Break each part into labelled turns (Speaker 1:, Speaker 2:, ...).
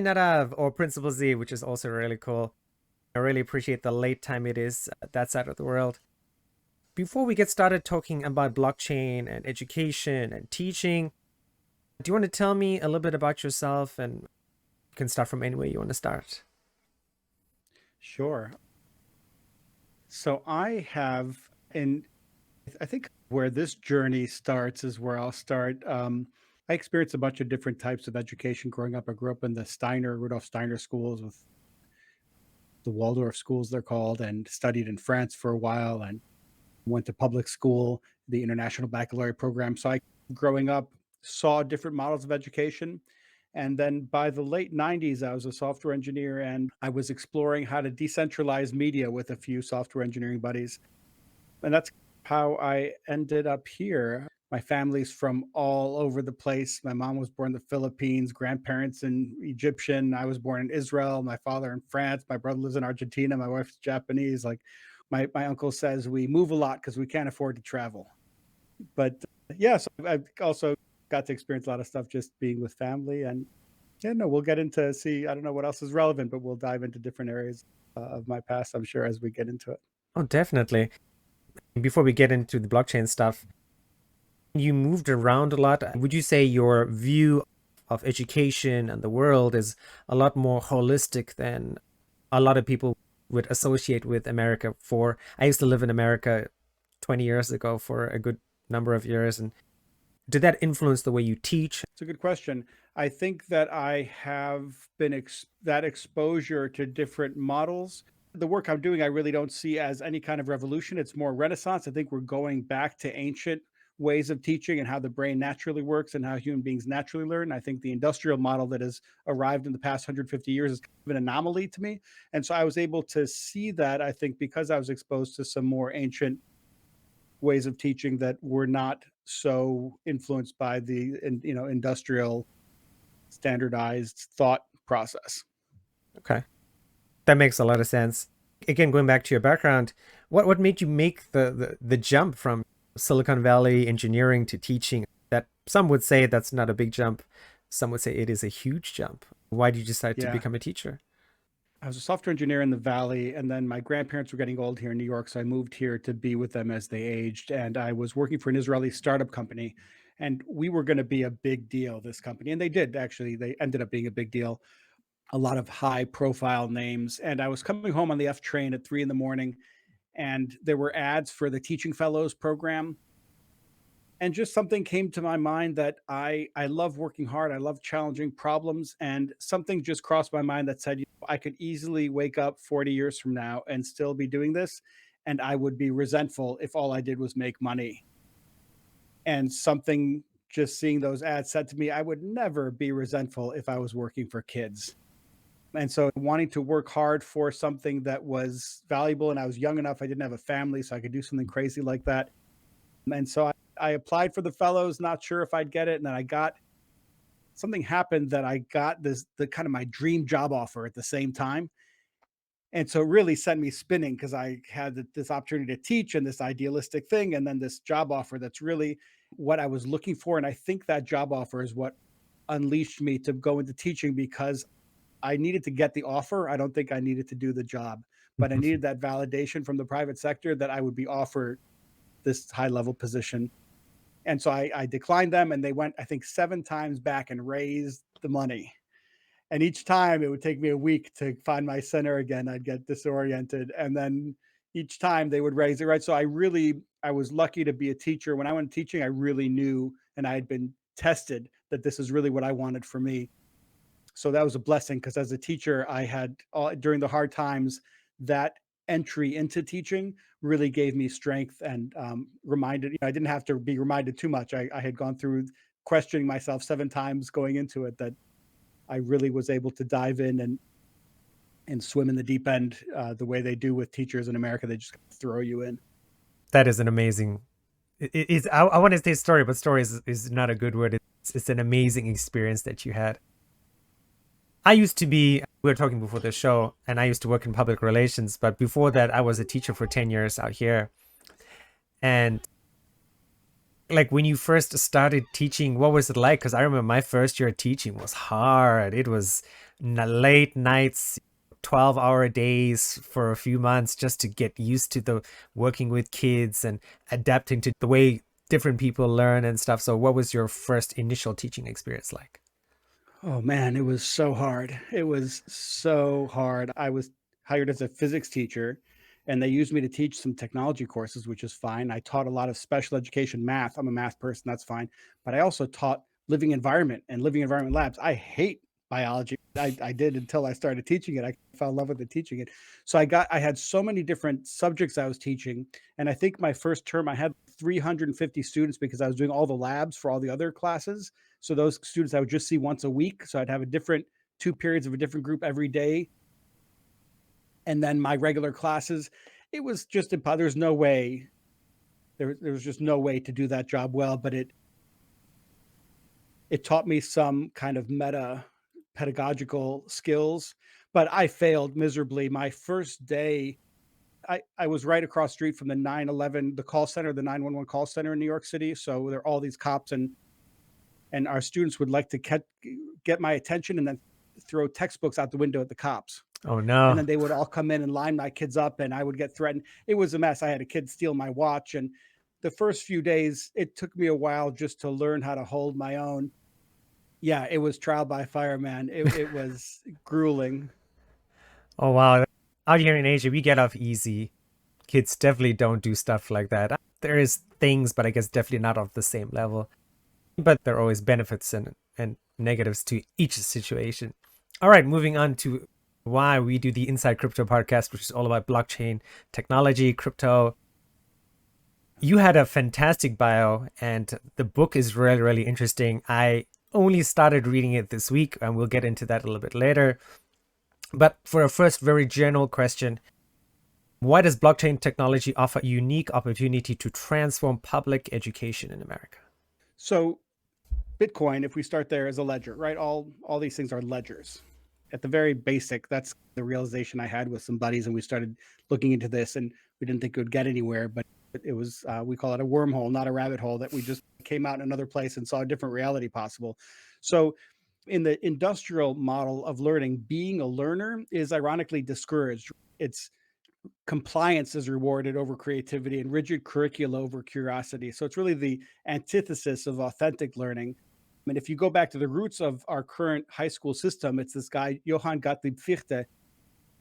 Speaker 1: Nadav, or Principal Z, which is also really cool. I really appreciate the late time it is at that side of the world. Before we get started talking about blockchain and education and teaching, do you want to tell me a little bit about yourself? And you can start from anywhere you want to start.
Speaker 2: Sure. So I think where this journey starts is where I'll start. I experienced a bunch of different types of education growing up. I grew up in the Rudolf Steiner schools with the Waldorf schools, they're called, and studied in France for a while and went to public school, the International Baccalaureate program. So growing up, saw different models of education. And then by the late 90s, I was a software engineer and I was exploring how to decentralize media with a few software engineering buddies. And that's how I ended up here. My family's from all over the place. My mom was born in the Philippines, grandparents in Egyptian. I was born in Israel, my father in France, my brother lives in Argentina, my wife's Japanese. Like my uncle says we move a lot because we can't afford to travel. But yes, I've also got to experience a lot of stuff just being with family. And yeah, no, we'll get into see. I don't know what else is relevant, but we'll dive into different areas of my past, I'm sure, as we get into it.
Speaker 1: Oh, definitely. Before we get into the blockchain stuff, you moved around a lot. Would you say your view of education and the world is a lot more holistic than a lot of people would associate with America? I used to live in America 20 years ago for a good number of years. And did that influence the way you teach?
Speaker 2: It's a good question. I think that I have been that exposure to different models. The work I'm doing, I really don't see as any kind of revolution. It's more renaissance. I think we're going back to ancient ways of teaching and how the brain naturally works and how human beings naturally learn. I think the industrial model that has arrived in the past 150 years is kind of an anomaly to me. And so I was able to see that, I think, because I was exposed to some more ancient ways of teaching that were not so influenced by the industrial standardized thought process.
Speaker 1: Okay. That makes a lot of sense. Again, going back to your background, what made you make the jump from Silicon Valley engineering to teaching? That some would say that's not a big jump. Some would say it is a huge jump. Why did you decide to
Speaker 2: Yeah.
Speaker 1: become a teacher?
Speaker 2: I was a software engineer in the Valley, and then my grandparents were getting old here in New York, so I moved here to be with them as they aged. And I was working for an Israeli startup company, and we were going to be a big deal, this company. And they did actually, they ended up being a big deal, a lot of high profile names. And I was coming home on the F train at 3 in the morning, and there were ads for the Teaching Fellows program. And just something came to my mind that I love working hard. I love challenging problems, and something just crossed my mind that said, I could easily wake up 40 years from now and still be doing this, and I would be resentful if all I did was make money. And something just seeing those ads said to me, I would never be resentful if I was working for kids. And so wanting to work hard for something that was valuable, and I was young enough, I didn't have a family, so I could do something crazy like that. And so I applied for the fellows, not sure if I'd get it. And then something happened that I got the kind of my dream job offer at the same time. And so it really sent me spinning because I had this opportunity to teach and this idealistic thing, and then this job offer that's really what I was looking for. And I think that job offer is what unleashed me to go into teaching because I needed to get the offer. I don't think I needed to do the job, but I needed that validation from the private sector that I would be offered this high level position. And so I declined them, and they went, I think, 7 times back and raised the money. And each time it would take me a week to find my center again. I'd get disoriented. And then each time they would raise it, right? So I was lucky to be a teacher. When I went teaching, I really knew, and I had been tested that this is really what I wanted for me. So that was a blessing because as a teacher, I had during the hard times that entry into teaching really gave me strength and reminded, I didn't have to be reminded too much. I had gone through questioning myself 7 times going into it that I really was able to dive in and swim in the deep end the way they do with teachers in America. They just throw you in.
Speaker 1: That is an amazing. I want to say story, but story is not a good word. It's an amazing experience that you had. We were talking before the show, and I used to work in public relations, but before that, I was a teacher for 10 years out here. And Like when you first started teaching, what was it like? Because I remember my first year teaching was hard. It was late nights, 12-hour days for a few months just to get used to the working with kids and adapting to the way different people learn and stuff. So what was your first initial teaching experience like?
Speaker 2: Oh man, it was so hard. It was so hard. I was hired as a physics teacher and they used me to teach some technology courses, which is fine. I taught a lot of special education math. I'm a math person, that's fine. But I also taught living environment and living environment labs. I hate biology. I did until I started teaching it. I fell in love with the teaching it. So I had so many different subjects I was teaching. And I think my first term I had 350 students because I was doing all the labs for all the other classes. So those students I would just see once a week. So I'd have a different 2 periods of a different group every day. And then my regular classes, it was just there's no way there was just no way to do that job well. But it taught me some kind of meta pedagogical skills. But I failed miserably. My first day, I was right across the street from the 911, the call center, the 911 call center in New York City. So there are all these cops and our students would like to get my attention and then throw textbooks out the window at the cops.
Speaker 1: Oh
Speaker 2: And
Speaker 1: no.
Speaker 2: then they would all come in and line my kids up and I would get threatened. It was a mess. I had a kid steal my watch. And the first few days, it took me a while just to learn how to hold my own. Yeah, it was trial by fire, man. It was grueling.
Speaker 1: Oh wow. Out here in Asia, we get off easy. Kids definitely don't do stuff like that. There is things, but I guess definitely not of the same level. But there are always benefits and negatives to each situation. All right, moving on to why we do the Inside Crypto podcast, which is all about blockchain technology, crypto. You had a fantastic bio, and the book is really, really interesting. I only started reading it this week, and we'll get into that a little bit later. But for a first very general question, why does blockchain technology offer a unique opportunity to transform public education in America?
Speaker 2: So Bitcoin, if we start there, as a ledger, right? All these things are ledgers. At the very basic, that's the realization I had with some buddies, and we started looking into this, and we didn't think it would get anywhere, but it was we call it a wormhole, not a rabbit hole, that we just came out in another place and saw a different reality possible. So in the industrial model of learning, being a learner is ironically discouraged. It's compliance is rewarded over creativity and rigid curricula over curiosity. So it's really the antithesis of authentic learning. I mean, if you go back to the roots of our current high school system, it's this guy, Johann Gottlieb Fichte,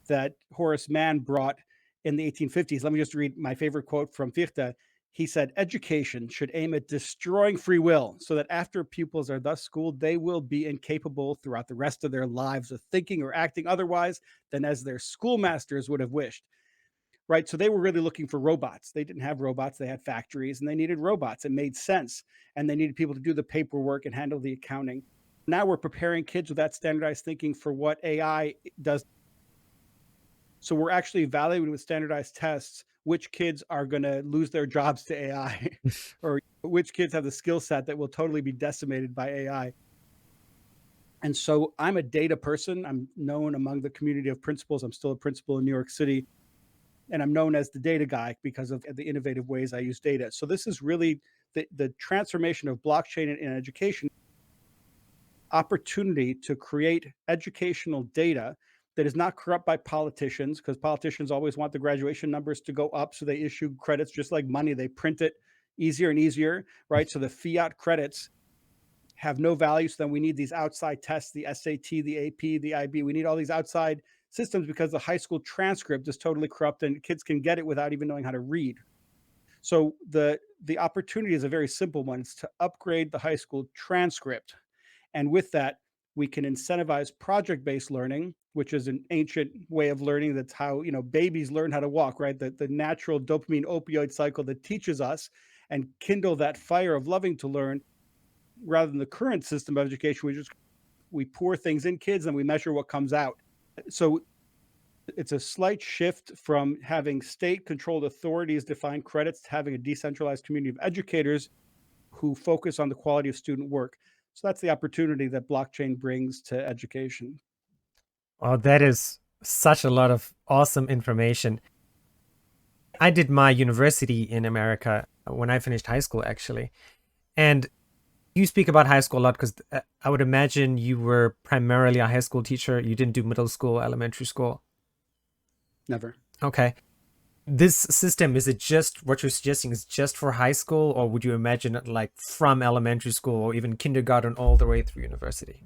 Speaker 2: that Horace Mann brought in the 1850s. Let me just read my favorite quote from Fichte. He said, education should aim at destroying free will so that after pupils are thus schooled, they will be incapable throughout the rest of their lives of thinking or acting otherwise than as their schoolmasters would have wished. Right. So they were really looking for robots. They didn't have robots. They had factories and they needed robots. It made sense. And they needed people to do the paperwork and handle the accounting. Now we're preparing kids with that standardized thinking for what AI does. So we're actually evaluating with standardized tests which kids are going to lose their jobs to AI or which kids have the skill set that will totally be decimated by AI. And so I'm a data person. I'm known among the community of principals. I'm still a principal in New York City, and I'm known as the data guy because of the innovative ways I use data. So this is really the transformation of blockchain in education, opportunity to create educational data that is not corrupt by politicians, because politicians always want the graduation numbers to go up. So they issue credits just like money. They print it easier and easier, right? So the fiat credits have no value. So then we need these outside tests, the SAT, the AP, the IB. We need all these outside systems because the high school transcript is totally corrupt and kids can get it without even knowing how to read. So the opportunity is a very simple one. It's to upgrade the high school transcript. And with that, we can incentivize project-based learning, which is an ancient way of learning. That's how, babies learn how to walk, right? The natural dopamine opioid cycle that teaches us and kindle that fire of loving to learn, rather than the current system of education. We pour things in kids and we measure what comes out. So it's a slight shift from having state controlled authorities define credits to having a decentralized community of educators who focus on the quality of student work. So that's the opportunity that blockchain brings to education.
Speaker 1: Oh, that is such a lot of awesome information. I did my university in America when I finished high school, actually. And you speak about high school a lot because I would imagine you were primarily a high school teacher. You didn't do middle school, elementary school.
Speaker 2: Never.
Speaker 1: Okay. This system, is it just what you're suggesting is just for high school, or would you imagine it like from elementary school or even kindergarten all the way through university?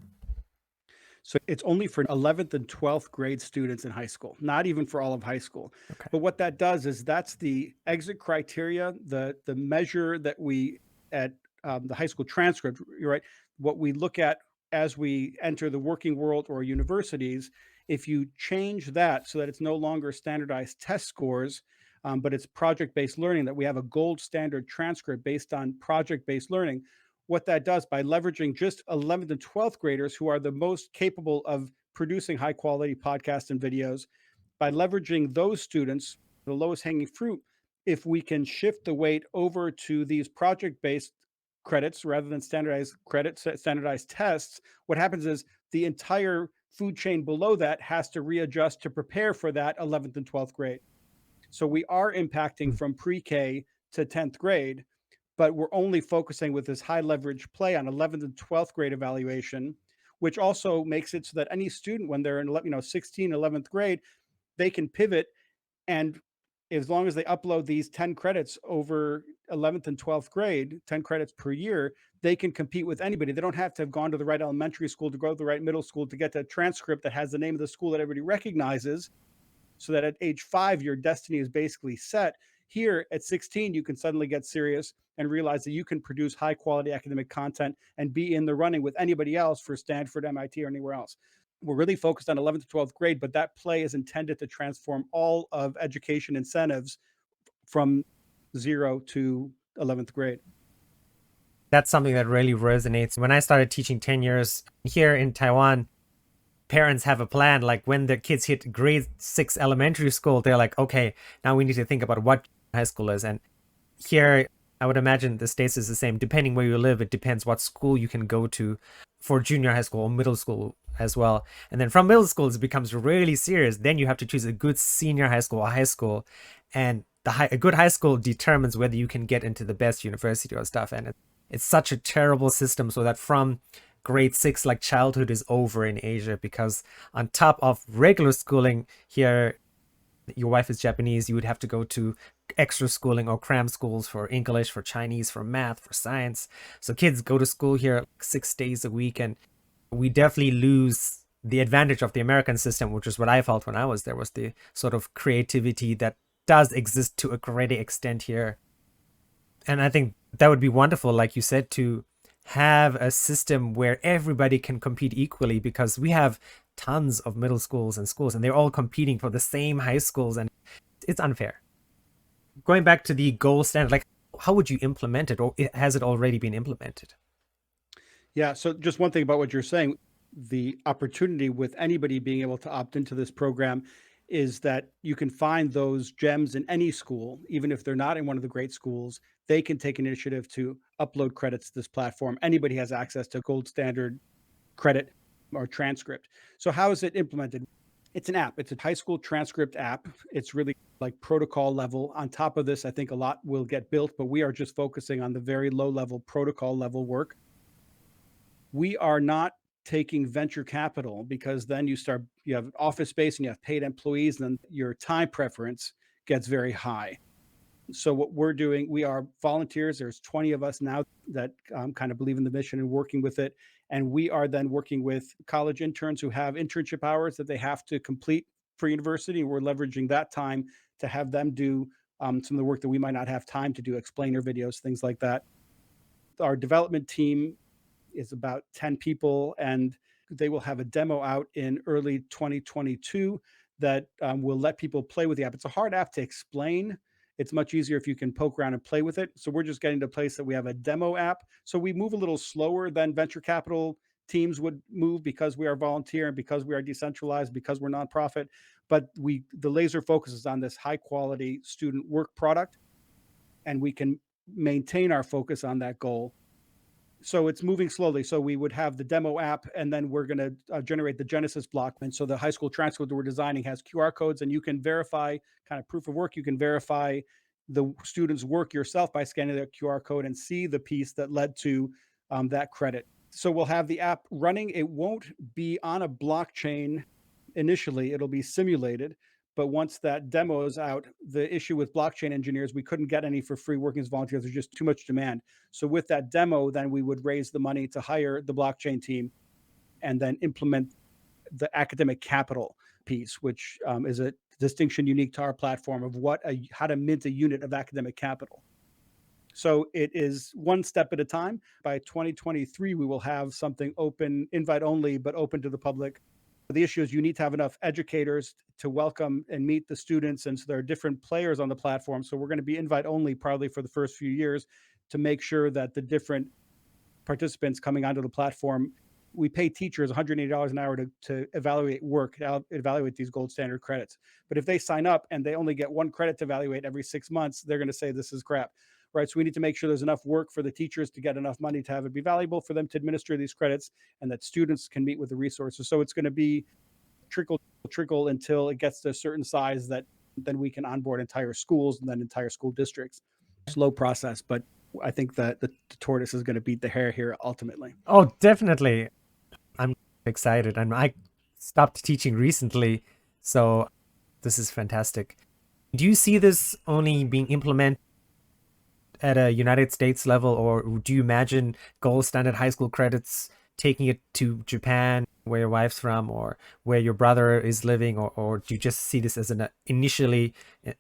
Speaker 2: So it's only for 11th and 12th grade students in high school, not even for all of high school.
Speaker 1: Okay.
Speaker 2: But what that does is that's the exit criteria, the measure that we at the high school transcript, right? What we look at as we enter the working world or universities. If you change that so that it's no longer standardized test scores, but it's project based learning, that we have a gold standard transcript based on project based learning, what that does by leveraging just 11th and 12th graders who are the most capable of producing high quality podcasts and videos, by leveraging those students, the lowest hanging fruit, if we can shift the weight over to these project based credits rather than standardized credits, standardized tests, what happens is the entire food chain below that has to readjust to prepare for that 11th and 12th grade. So we are impacting
Speaker 1: Mm.
Speaker 2: from pre K to 10th grade, but we're only focusing with this high leverage play on 11th and 12th grade evaluation, which also makes it so that any student, when they're in 16, 11th grade, they can pivot. And as long as they upload these 10 credits over 11th and 12th grade, 10 credits per year, they can compete with anybody. They don't have to have gone to the right elementary school to go to the right middle school to get that transcript that has the name of the school that everybody recognizes, so that at age 5 your destiny is basically set. Here at 16 you can suddenly get serious and realize that you can produce high quality academic content and be in the running with anybody else for Stanford, MIT, or anywhere else. We're really focused on 11th to 12th grade, but that play is intended to transform all of education incentives from 0 to 11th grade.
Speaker 1: That's something that really resonates. When I started teaching 10 years here in Taiwan, parents have a plan. Like when the kids hit grade 6 elementary school, they're like, okay, now we need to think about what high school is. And here, I would imagine the States is the same. Depending where you live, it depends what school you can go to for junior high school or middle school as well. And then from middle school, it becomes really serious. Then you have to choose a good senior high school or high school. And a good high school determines whether you can get into the best university or stuff. And it's such a terrible system, so that from grade 6, like childhood is over in Asia, because on top of regular schooling here, your wife is Japanese, you would have to go to extra schooling or cram schools for English, for Chinese, for math, for science. So kids go to school here like 6 days a week, and we definitely lose the advantage of the American system, which is what I felt when I was there, was the sort of creativity that does exist to a greater extent here. And I think that would be wonderful, like you said, to have a system where everybody can compete equally, because we have tons of middle schools and schools and they're all competing for the same high schools, and it's unfair. Going back to the gold standard, like how would you implement it, or has it already been implemented?
Speaker 2: Yeah. So just one thing about what you're saying, the opportunity with anybody being able to opt into this program is that you can find those gems in any school, even if they're not in one of the great schools. They can take initiative to upload credits to this platform. Anybody has access to gold standard credit or transcript. So how is it implemented? It's an app. It's a high school transcript app. It's really like protocol level. On top of this, I think a lot will get built, but we are just focusing on the very low level protocol level work. We are not taking venture capital, because then you have office space and you have paid employees, and then your time preference gets very high. So what we're doing, we are volunteers. There's 20 of us now that kind of believe in the mission and working with it. And we are then working with college interns who have internship hours that they have to complete for university. We're leveraging that time to have them do some of the work that we might not have time to do, explainer videos, things like that. Our development team is about 10 people, and they will have a demo out in early 2022 that will let people play with the app. It's a hard app to explain. It's much easier if you can poke around and play with it. So we're just getting to a place that we have a demo app. So we move a little slower than venture capital teams would move, because we are volunteer and because we are decentralized, because we're nonprofit. But the laser focus is on this high quality student work product, and we can maintain our focus on that goal. So it's moving slowly. So we would have the demo app, and then we're going to generate the Genesis block. And so the high school transcript that we're designing has QR codes, and you can verify kind of proof of work. You can verify the student's work yourself by scanning the QR code and see the piece that led to that credit. So we'll have the app running. It won't be on a blockchain initially, it'll be simulated. But once that demo is out, the issue with blockchain engineers, we couldn't get any for free working as volunteers. There's just too much demand. So with that demo, then we would raise the money to hire the blockchain team and then implement the academic capital piece, which is a distinction unique to our platform of how to mint a unit of academic capital. So it is one step at a time. By 2023, we will have something open, invite only, but open to the public. The issue is you need to have enough educators to welcome and meet the students. And so there are different players on the platform. So we're going to be invite only probably for the first few years to make sure that the different participants coming onto the platform, we pay teachers $180 an hour to evaluate work, evaluate these gold standard credits. But if they sign up and they only get one credit to evaluate every 6 months, they're going to say this is crap. Right. So we need to make sure there's enough work for the teachers to get enough money to have it be valuable for them to administer these credits, and that students can meet with the resources. So it's going to be trickle until it gets to a certain size that then we can onboard entire schools and then entire school districts. Slow process, but I think that the tortoise is going to beat the hare here ultimately.
Speaker 1: Oh, definitely. I'm excited. And I stopped teaching recently, so this is fantastic. Do you see this only being implemented at a United States level, or do you imagine gold standard high school credits taking it to Japan, where your wife's from, or where your brother is living, or do you just see this as initially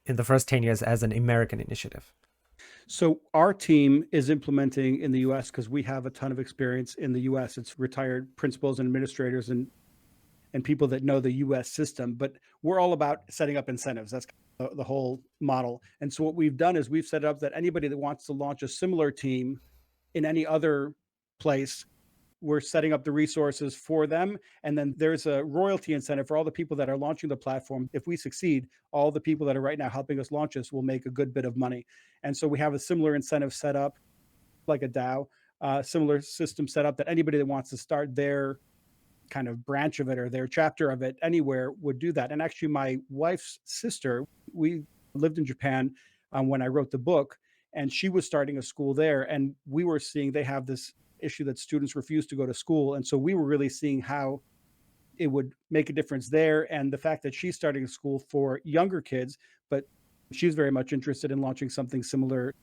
Speaker 1: in the first 10 years as an American initiative?
Speaker 2: So our team is implementing in the US because we have a ton of experience in the US. It's retired principals and administrators and people that know the US system, but we're all about setting up incentives. That's the whole model. And so what we've done is we've set up that anybody that wants to launch a similar team in any other place, we're setting up the resources for them. And then there's a royalty incentive for all the people that are launching the platform. If we succeed, all the people that are right now helping us launch this will make a good bit of money. And so we have a similar incentive set up, like a DAO, similar system set up that anybody that wants to start their kind of branch of it or their chapter of it anywhere would do that. And actually, my wife's sister, we lived in Japan when I wrote the book, and she was starting a school there. And we were seeing they have this issue that students refuse to go to school. And so we were really seeing how it would make a difference there. And the fact that she's starting a school for younger kids, but she's very much interested in launching something similar.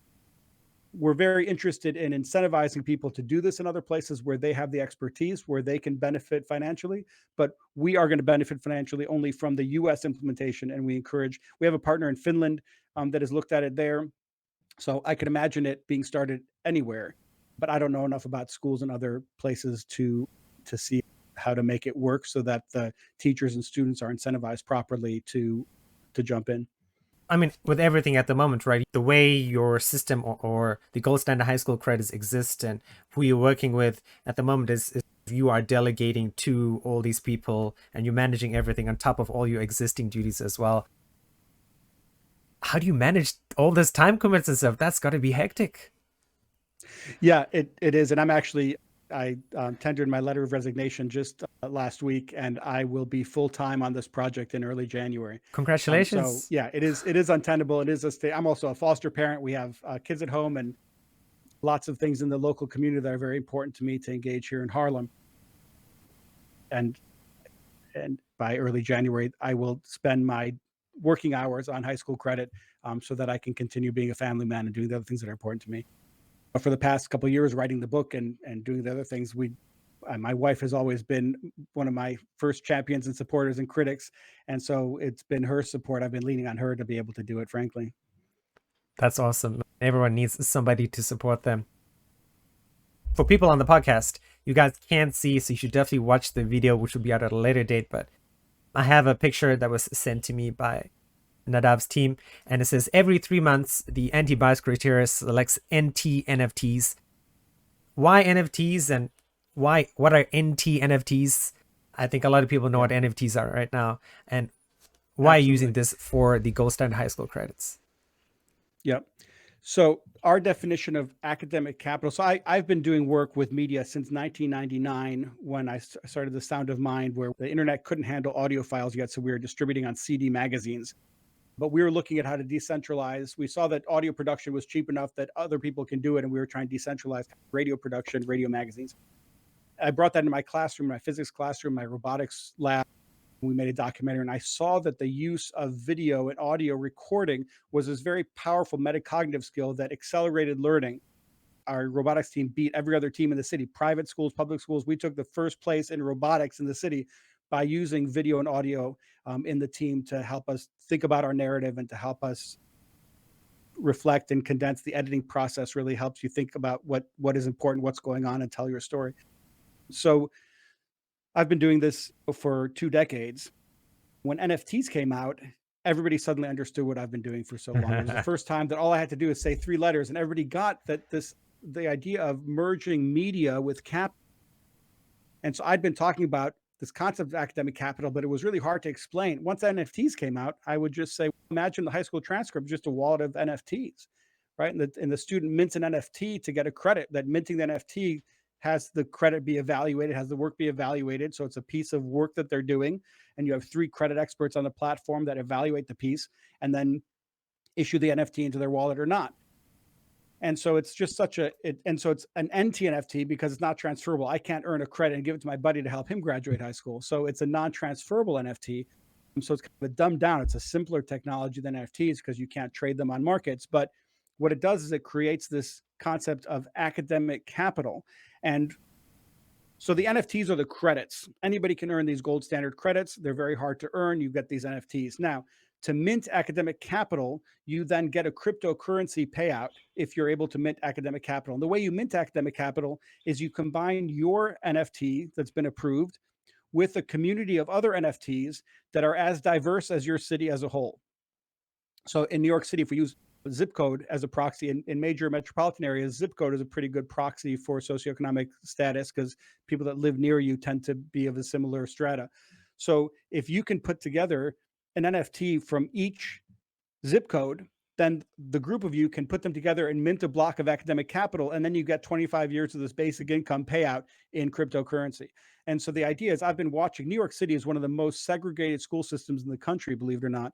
Speaker 2: We're very interested in incentivizing people to do this in other places where they have the expertise, where they can benefit financially. But we are going to benefit financially only from the US implementation. And we have a partner in Finland that has looked at it there. So I could imagine it being started anywhere, but I don't know enough about schools and other places to see how to make it work so that the teachers and students are incentivized properly to jump in.
Speaker 1: I mean, with everything at the moment, right? The way your system or the gold standard high school credits exist and who you're working with at the moment is you are delegating to all these people and you're managing everything on top of all your existing duties as well. How do you manage all this time commits and stuff? That's got to be hectic.
Speaker 2: Yeah, it is. And I tendered my letter of resignation just last week, and I will be full time on this project in early January.
Speaker 1: Congratulations.
Speaker 2: So yeah, it is untenable. It is I'm also a foster parent. We have kids at home and lots of things in the local community that are very important to me to engage here in Harlem. And by early January, I will spend my working hours on high school credit so that I can continue being a family man and doing the other things that are important to me. But for the past couple of years, writing the book and doing the other things, my wife has always been one of my first champions and supporters and critics. And so it's been her support. I've been leaning on her to be able to do it, frankly.
Speaker 1: That's awesome. Everyone needs somebody to support them. For people on the podcast, you guys can't see, so you should definitely watch the video, which will be out at a later date. But I have a picture that was sent to me by Nadav's team, and it says every 3 months, the anti-bias criteria selects ntNFTs. Why NFTs and what are ntNFTs? I think a lot of people know what NFTs are right now. And why
Speaker 2: Absolutely.
Speaker 1: using this for the gold standard high school credits?
Speaker 2: Yep. So our definition of academic capital. So I've been doing work with media since 1999 when I started The Sound of Mind, where the internet couldn't handle audio files yet. So we were distributing on CD magazines. but we were looking at how to decentralize. We saw that audio production was cheap enough that other people can do it, and we were trying to decentralize radio production, radio magazines. I brought that into my classroom, my physics classroom, my robotics lab. We made a documentary, and I saw that the use of video and audio recording was this very powerful metacognitive skill that accelerated learning. Our robotics team beat every other team in the city, private schools, public schools. We took the first place in robotics in the city by using video and audio in the team to help us think about our narrative and to help us reflect and condense. The editing process really helps you think about what is important, what's going on, and tell your story. So I've been doing this for 2 decades. When NFTs came out, everybody suddenly understood what I've been doing for so long. It was the first time that all I had to do is say 3 letters, and everybody got that the idea of merging media with cap. And so I'd been talking about this concept of academic capital, but it was really hard to explain. Once NFTs came out, I would just say, imagine the high school transcript, just a wallet of NFTs, right? And the student mints an NFT to get a credit. That minting the NFT has the credit be evaluated, has the work be evaluated. So it's a piece of work that they're doing. And you have 3 credit experts on the platform that evaluate the piece and then issue the NFT into their wallet or not. And so it's just and so it's an ntNFT because it's not transferable. I can't earn a credit and give it to my buddy to help him graduate high school. So it's a non-transferable NFT. And so it's kind of a dumbed down. It's a simpler technology than NFTs because you can't trade them on markets. But what it does is it creates this concept of academic capital. And so the NFTs are the credits. Anybody can earn these gold standard credits. They're very hard to earn. You get these NFTs. Now, to mint academic capital, you then get a cryptocurrency payout if you're able to mint academic capital. And the way you mint academic capital is you combine your NFT that's been approved with a community of other NFTs that are as diverse as your city as a whole. So in New York City, if we use zip code as a proxy in major metropolitan areas, zip code is a pretty good proxy for socioeconomic status because people that live near you tend to be of a similar strata. So if you can put together an NFT from each zip code, then the group of you can put them together and mint a block of academic capital, and then you get 25 years of this basic income payout in cryptocurrency. And so the idea is, I've been watching, New York City is one of the most segregated school systems in the country, believe it or not.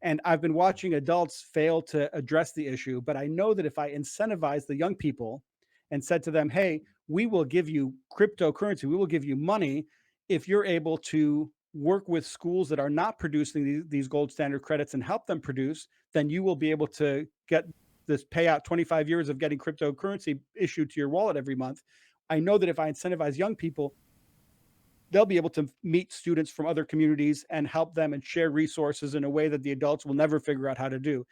Speaker 2: And I've been watching adults fail to address the issue, but I know that if I incentivize the young people and said to them, hey, we will give you cryptocurrency, we will give you money if you're able to work with schools that are not producing these gold standard credits and help them produce, then you will be able to get this payout, 25 years of getting cryptocurrency issued to your wallet every month. I know that if I incentivize young people, they'll be able to meet students from other communities and help them and share resources in a way that the adults will never figure out how to do.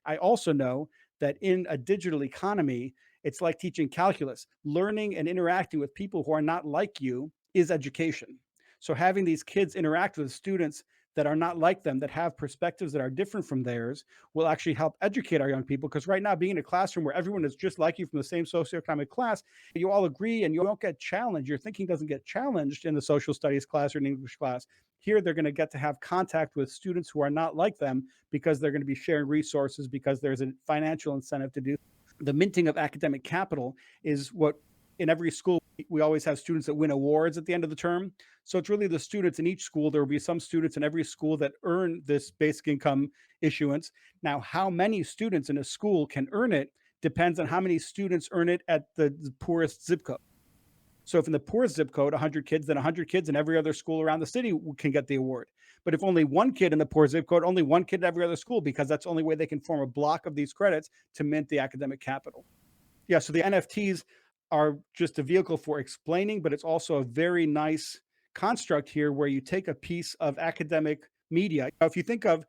Speaker 2: I also know that in a digital economy, it's like teaching calculus. Learning and interacting with people who are not like you is education. So having these kids interact with students that are not like them, that have perspectives that are different from theirs, will actually help educate our young people. Because right now, being in a classroom where everyone is just like you from the same socioeconomic class, you all agree and you don't get challenged. Your thinking doesn't get challenged in the social studies class or an English class. Here, they're going to get to have contact with students who are not like them because they're going to be sharing resources, because there's a financial incentive to do. The minting of academic capital is what in every school, we always have students that win awards at the end of the term. So it's really the students in each school. There will be some students in every school that earn this basic income issuance. Now, how many students in a school can earn it depends on how many students earn it at the poorest zip code. So if in the poorest zip code, 100 kids, then 100 kids in every other school around the city can get the award. But if only one kid in the poor zip code, only one kid in every other school, because that's the only way they can form a block of these credits to mint the academic capital. Yeah, so the NFTs are just a vehicle for explaining, but it's also a very nice construct here where you take a piece of academic media. Now, if you think of,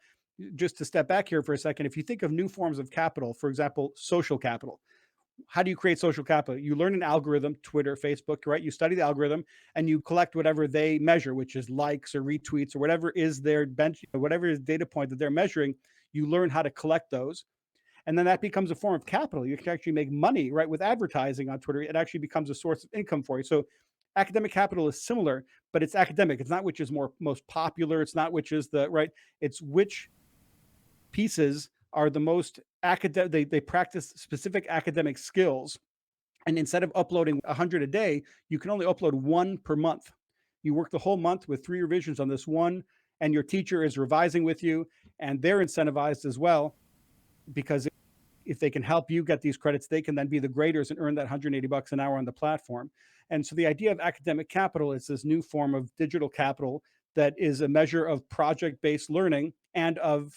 Speaker 2: just to step back here for a second, if you think of new forms of capital, for example, social capital, how do you create social capital? You learn an algorithm, Twitter, Facebook, right? You study the algorithm and you collect whatever they measure, which is likes or retweets or whatever is their bench, whatever is data point that they're measuring. You learn how to collect those. And then that becomes a form of capital. You can actually make money, right? With advertising on Twitter, it actually becomes a source of income for you. So academic capital is similar, but it's academic. It's not which is most popular. It's not which is the right. It's which pieces are the most academic. They practice specific academic skills. And instead of uploading 100 a day, you can only upload one per month. You work the whole month with 3 revisions on this one and your teacher is revising with you, and they're incentivized as well, because if they can help you get these credits, they can then be the graders and earn that 180 bucks an hour on the platform. And so the idea of academic capital is this new form of digital capital that is a measure of project-based learning and of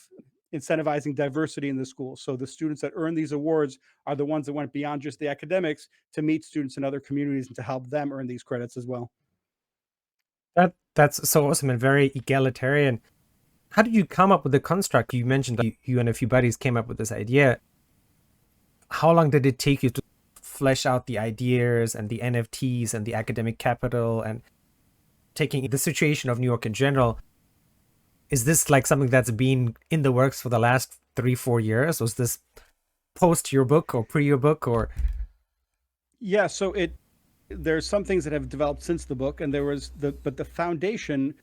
Speaker 2: incentivizing diversity in the school. So the students that earn these awards are the ones that went beyond just the academics to meet students in other communities and to help them earn these credits as well.
Speaker 1: That's so awesome and very egalitarian. How did you come up with the construct? You mentioned that you and a few buddies came up with this idea. How long did it take you to flesh out the ideas and the NFTs and the academic capital and taking the situation of New York in general? Is this like something that's been in the works for the last 3-4 years? Was this post your book or pre your book or?
Speaker 2: Yeah, so there's some things that have developed since the book, and but the foundation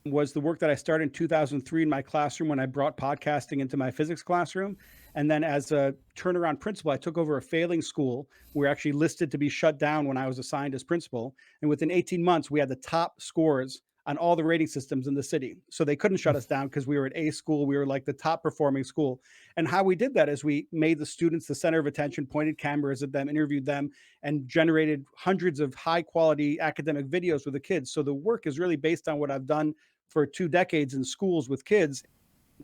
Speaker 2: was the work that I started in 2003 in my classroom when I brought podcasting into my physics classroom. And then as a turnaround principal, I took over a failing school. We were actually listed to be shut down when I was assigned as principal. And within 18 months, we had the top scores on all the rating systems in the city. So they couldn't shut us down because we were an A school. We were like the top performing school. And how we did that is we made the students the center of attention, pointed cameras at them, interviewed them, and generated hundreds of high quality academic videos with the kids. So the work is really based on what I've done for 2 decades in schools with kids.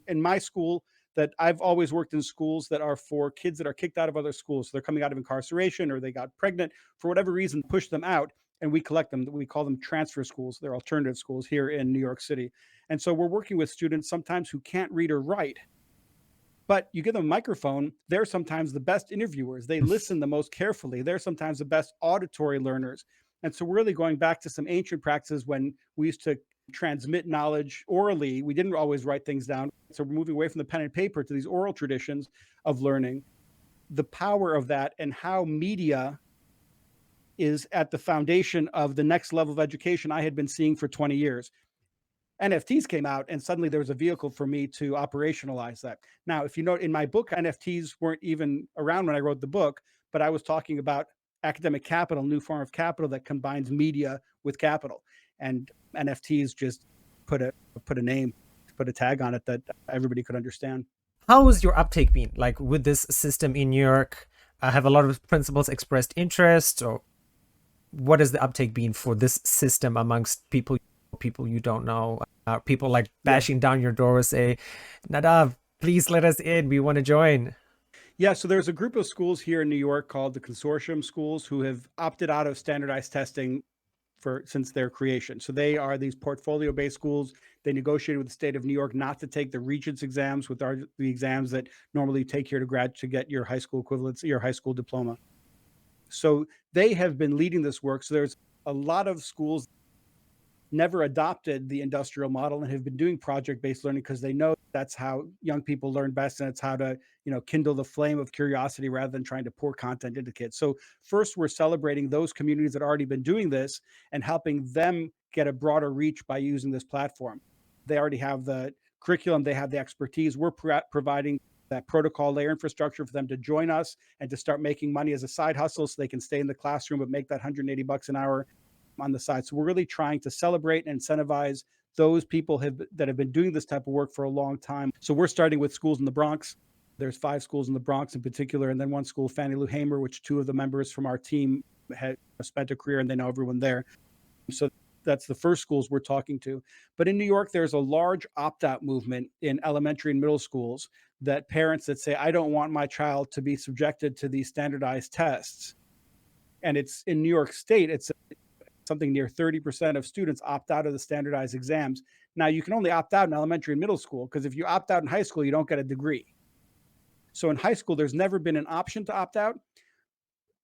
Speaker 2: In my school, that I've always worked in schools that are for kids that are kicked out of other schools. So they're coming out of incarceration or they got pregnant for whatever reason, push them out, and we collect them. We call them transfer schools. They're alternative schools here in New York City. And so we're working with students sometimes who can't read or write, but you give them a microphone, they're sometimes the best interviewers. They listen the most carefully. They're sometimes the best auditory learners. And so we're really going back to some ancient practices when we used to transmit knowledge orally. We didn't always write things down. So we're moving away from the pen and paper to these oral traditions of learning. The power of that and how media is at the foundation of the next level of education I had been seeing for 20 years. NFTs came out, and suddenly there was a vehicle for me to operationalize that. Now, if you note in my book, NFTs weren't even around when I wrote the book, but I was talking about academic capital, new form of capital that combines media with capital. And NFTs just put a name, put a tag on it that everybody could understand.
Speaker 1: How has your uptake been? Like with this system in New York, have a lot of principals expressed interest, or what has the uptake been for this system amongst people you don't know? People like bashing down your door, say, Nadav, please let us in. We want to join.
Speaker 2: Yeah, so there's a group of schools here in New York called the consortium schools who have opted out of standardized testing since their creation. So they are these portfolio-based schools. They negotiated with the state of New York not to take the Regents exams, with the exams that normally you take here to get your high school equivalence, your high school diploma. So they have been leading this work. So there's a lot of schools never adopted the industrial model and have been doing project-based learning because they know that's how young people learn best, and it's how to kindle the flame of curiosity rather than trying to pour content into kids. So first, we're celebrating those communities that already been doing this and helping them get a broader reach by using this platform. They already have the curriculum, they have the expertise. We're providing that protocol layer infrastructure for them to join us and to start making money as a side hustle so they can stay in the classroom but make that 180 bucks an hour on the side. So we're really trying to celebrate and incentivize those people that have been doing this type of work for a long time. So we're starting with schools in the Bronx. There's 5 schools in the Bronx in particular, and then one school, Fannie Lou Hamer, which 2 of the members from our team had spent a career and they know everyone there. So that's the first schools we're talking to. But in New York, there's a large opt-out movement in elementary and middle schools that parents that say, I don't want my child to be subjected to these standardized tests. And it's in New York State, it's something near 30% of students opt out of the standardized exams. Now, you can only opt out in elementary and middle school, because if you opt out in high school, you don't get a degree. So in high school, there's never been an option to opt out.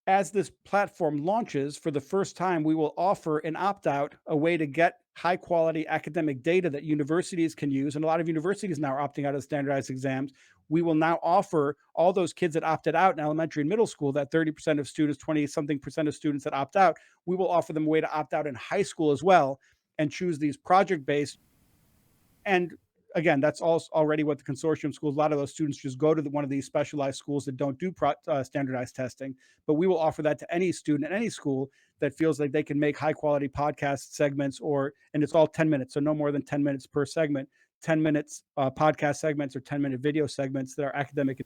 Speaker 2: As this platform launches for the first time, we will offer an opt-out, a way to get high quality academic data that universities can use. And a lot of universities now are opting out of standardized exams. We will now offer all those kids that opted out in elementary and middle school, that 30% of students, 20 something percent of students that opt out, we will offer them a way to opt out in high school as well and choose these project-based. And again, that's also already what the consortium schools, a lot of those students just go to one of these specialized schools that don't do standardized testing. But we will offer that to any student at any school that feels like they can make high quality podcast segments, and it's all 10 minutes. So no more than 10 minutes per segment 10 minutes podcast segments or 10-minute video segments that are academic.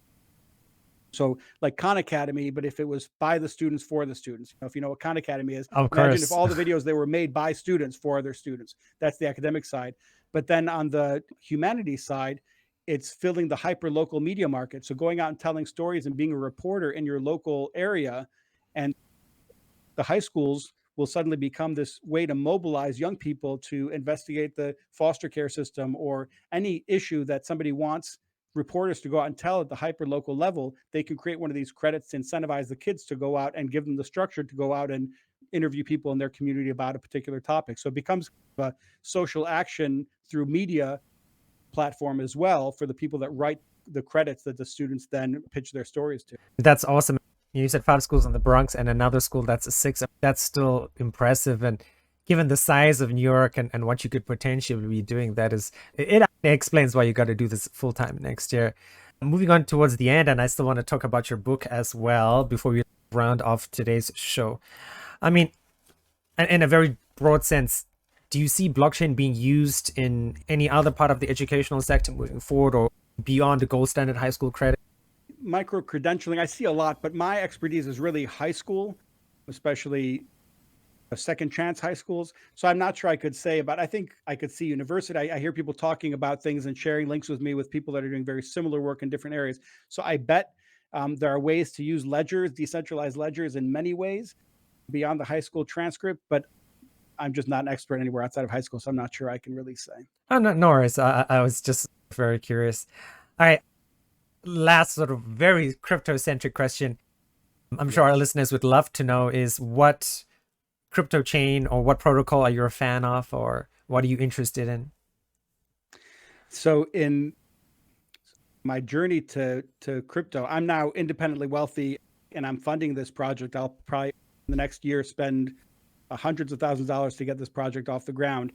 Speaker 2: So like Khan Academy, but if it was by the students for the students. If you know what Khan Academy is,
Speaker 1: Of
Speaker 2: imagine if
Speaker 1: course.
Speaker 2: all the videos they were made by students for their students. That's the academic side. But then on the humanities side, it's filling the hyper local media market. So going out and telling stories and being a reporter in your local area, and the high schools will suddenly become this way to mobilize young people to investigate the foster care system or any issue that somebody wants reporters to go out and tell at the hyper local level. They can create one of these credits to incentivize the kids to go out and give them the structure to go out and interview people in their community about a particular topic. So it becomes a social action through media platform as well for the people that write the credits that the students then pitch their stories to.
Speaker 1: That's awesome. You said 5 schools in the Bronx and another school that's a 6. That's still impressive. And given the size of New York and what you could potentially be doing, it explains why you got to do this full time next year. Moving on towards the end, and I still want to talk about your book as well before we round off today's show. I mean, in a very broad sense, do you see blockchain being used in any other part of the educational sector moving forward or beyond the gold standard high school credit?
Speaker 2: Micro credentialing, I see a lot, but my expertise is really high school, especially second chance high schools. So I'm not sure I could say about, I think I could see university. I hear people talking about things and sharing links with me with people that are doing very similar work in different areas. So I bet there are ways to use ledgers, decentralized ledgers in many ways beyond the high school transcript, but I'm just not an expert anywhere outside of high school. So I'm not sure I can really say.
Speaker 1: Oh, no, no worries. I was just very curious. All right. Last sort of very crypto-centric question. I'm sure our listeners would love to know is what crypto chain or what protocol are you a fan of, or what are you interested in?
Speaker 2: So in my journey to crypto, I'm now independently wealthy and I'm funding this project. I'll probably in the next year spend hundreds of thousands of dollars to get this project off the ground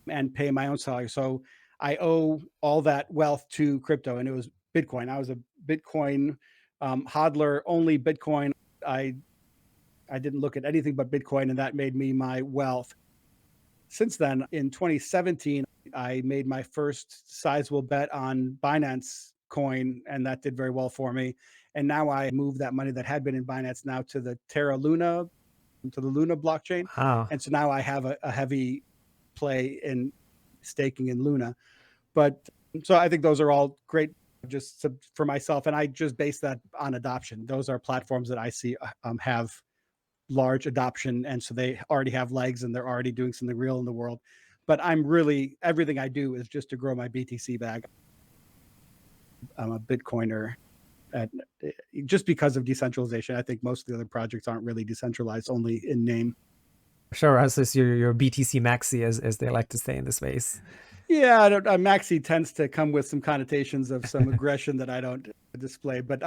Speaker 2: and pay my own salary. So I owe all that wealth to crypto, and it was Bitcoin. I was a Bitcoin hodler, only Bitcoin. I I didn't look at anything but Bitcoin, and that made me my wealth. Since then, in 2017, I made my first sizable bet on Binance coin, and that did very well for me. And now I moved that money that had been in Binance now to the Terra Luna, to the Luna blockchain.
Speaker 1: Wow.
Speaker 2: And so now I have a heavy play in staking in Luna. But so I think those are all great just for myself. And I just base that on adoption. Those are platforms that I see have large adoption. And so they already have legs and they're already doing something real in the world. But I'm really, everything I do is just to grow my BTC bag. I'm a Bitcoiner. At, just because of decentralization. I think most of the other projects aren't really decentralized, only in name.
Speaker 1: Sure, as is your BTC maxi, as they like to say in the space.
Speaker 2: Yeah, Maxi tends to come with some connotations of some aggression that I don't display, but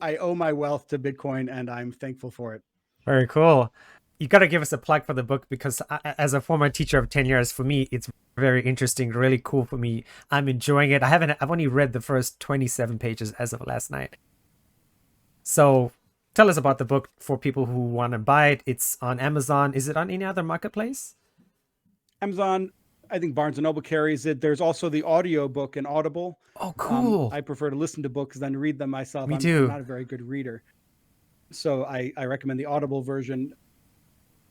Speaker 2: I owe my wealth to Bitcoin and I'm thankful for it.
Speaker 1: Very cool. You got to give us a plug for the book, because as a former teacher of 10 years, for me, it's very interesting, really cool for me. I'm enjoying it. I've only read the first 27 pages as of last night. So tell us about the book for people who want to buy it. It's on Amazon. Is it on any other marketplace?
Speaker 2: Amazon, I think Barnes and Noble carries it. There's also the audio book in Audible.
Speaker 1: Oh, cool.
Speaker 2: I prefer to listen to books than read them myself.
Speaker 1: Me
Speaker 2: I'm
Speaker 1: too.
Speaker 2: not a very good reader. So I recommend the Audible version.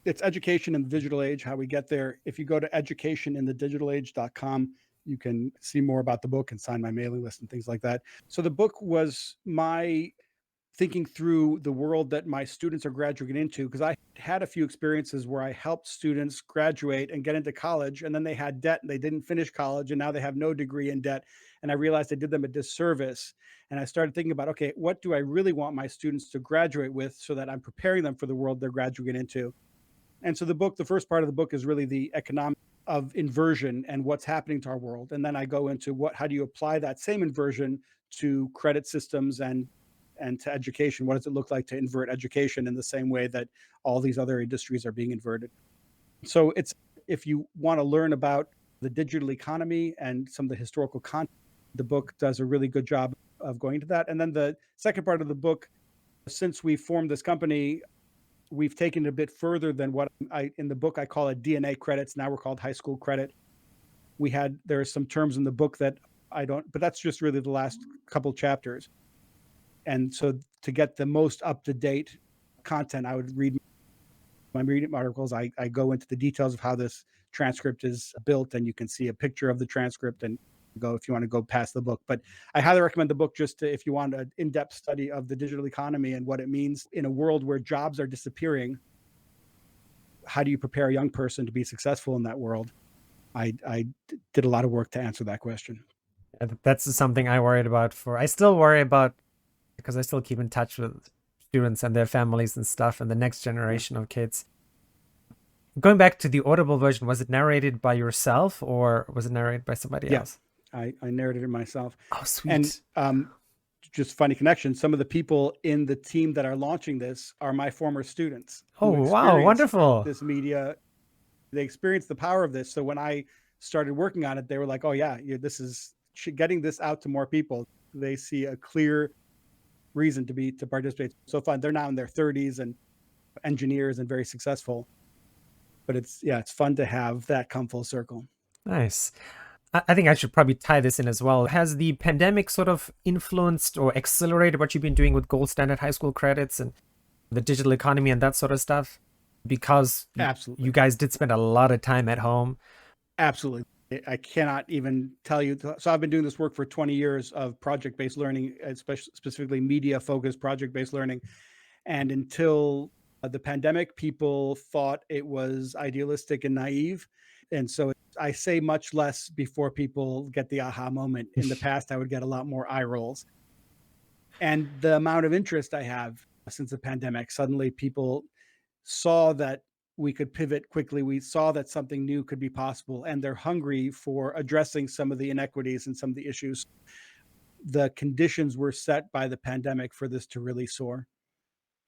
Speaker 2: It's education in the digital age, how we get there. If you go to educationinthedigitalage.com, you can see more about the book and sign my mailing list and things like that. So the book was my thinking through the world that my students are graduating into, because I had a few experiences where I helped students graduate and get into college, and then they had debt and they didn't finish college, and now they have no degree in debt. And I realized I did them a disservice. And I started thinking about, okay, what do I really want my students to graduate with so that I'm preparing them for the world they're graduating into? And so the first part of the book is really the economic of inversion and what's happening to our world. And then I go into how do you apply that same inversion to credit systems and to education? What does it look like to invert education in the same way that all these other industries are being inverted? So if you want to learn about the digital economy and some of the historical content, the book does a really good job of going to that. And then the second part of the book, since we formed this company, we've taken it a bit further than what in the book I call it DNA credits. Now we're called high school credit. There are some terms in the book that I don't, but that's just really the last couple chapters. And so to get the most up-to-date content, I would read my Medium articles. I go into the details of how this transcript is built, and you can see a picture of the transcript and go if you want to go past the book. But I highly recommend the book just if you want an in-depth study of the digital economy and what it means in a world where jobs are disappearing. How do you prepare a young person to be successful in that world? I did a lot of work to answer that question.
Speaker 1: That's something I worried about I still worry about, because I still keep in touch with students and their families and stuff and the next generation of kids. Going back to the Audible version, was it narrated by yourself or was it narrated by somebody else?
Speaker 2: I narrated it myself.
Speaker 1: Oh, sweet.
Speaker 2: And just funny connection. Some of the people in the team that are launching this are my former students.
Speaker 1: Oh, wow. Wonderful.
Speaker 2: This media, they experienced the power of this. So when I started working on it, they were like, oh yeah, this is getting this out to more people. They see a clear reason to participate. So fun. They're now in their 30s and engineers and very successful. But it's fun to have that come full circle.
Speaker 1: Nice. I think I should probably tie this in as well. Has the pandemic sort of influenced or accelerated what you've been doing with gold standard high school credits and the digital economy and that sort of stuff? Because
Speaker 2: absolutely,
Speaker 1: you guys did spend a lot of time at home.
Speaker 2: Absolutely. I cannot even tell you. So I've been doing this work for 20 years of project-based learning, especially specifically media-focused project-based learning. And until the pandemic, people thought it was idealistic and naive. And so I say much less before people get the aha moment. In the past, I would get a lot more eye rolls. And the amount of interest I have since the pandemic, suddenly people saw that we could pivot quickly. We saw that something new could be possible, and they're hungry for addressing some of the inequities and some of the issues. The conditions were set by the pandemic for this to really soar.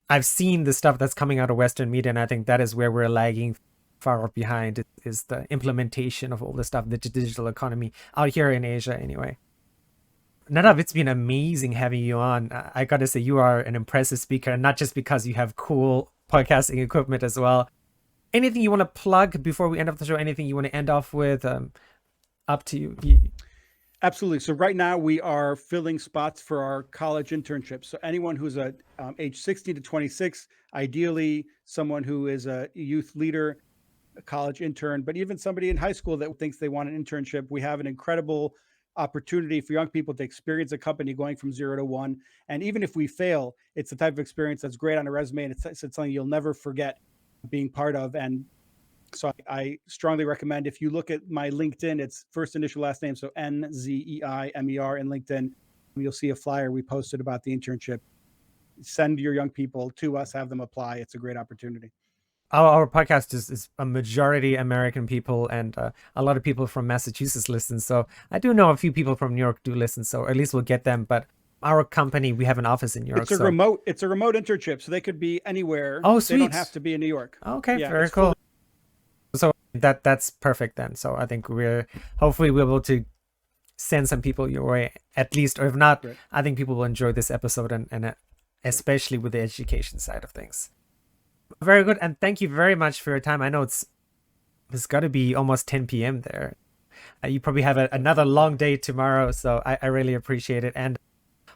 Speaker 1: I've seen the stuff that's coming out of Western media, and I think that is where we're lagging far behind, is the implementation of all the stuff, the digital economy out here in Asia anyway. Nadav, it's been amazing having you on. I gotta say, you are an impressive speaker, and not just because you have cool podcasting equipment as well. Anything you want to plug before we end off the show? Anything you want to end off with? Up to you.
Speaker 2: Absolutely. So right now we are filling spots for our college internships. So anyone who's age 16 to 26, ideally someone who is a youth leader, a college intern, but even somebody in high school that thinks they want an internship. We have an incredible opportunity for young people to experience a company going from 0 to 1. And even if we fail, it's the type of experience that's great on a resume, and it's something you'll never forget being part of. And so I strongly recommend, if you look at my LinkedIn, it's first initial last name, so 𝔬𝕝𝕝𝕝𝕝 in LinkedIn. You'll see a flyer we posted about the internship. Send your young people to us, have them apply. It's a great opportunity.
Speaker 1: Our podcast is a majority American people, and a lot of people from Massachusetts listen. So I do know a few people from New York do listen, so at least we'll get them. But our company, we have an office in New York.
Speaker 2: It's a remote internship, so they could be anywhere.
Speaker 1: Oh, sweet.
Speaker 2: They don't have to be in New York.
Speaker 1: Okay, yeah, very cool. So that's perfect then. So I think hopefully we'll be able to send some people your way at least, or if not, right. I think people will enjoy this episode and especially with the education side of things. Very good. And thank you very much for your time. I know it's got to be almost 10 p.m. there. You probably have another long day tomorrow. So I really appreciate it. And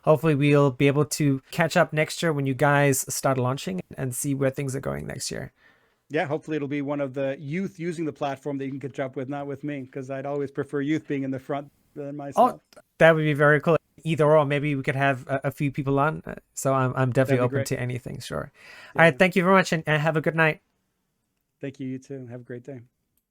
Speaker 1: hopefully we'll be able to catch up next year when you guys start launching and see where things are going next year.
Speaker 2: Yeah, hopefully it'll be one of the youth using the platform that you can catch up with, not with me, because I'd always prefer youth being in the front than myself.
Speaker 1: Oh, that would be very cool. Either or, maybe we could have a few people on. So I'm definitely open to anything. Sure. Yeah. All right. Thank you very much, and have a good night.
Speaker 2: Thank you. You too. Have a great day.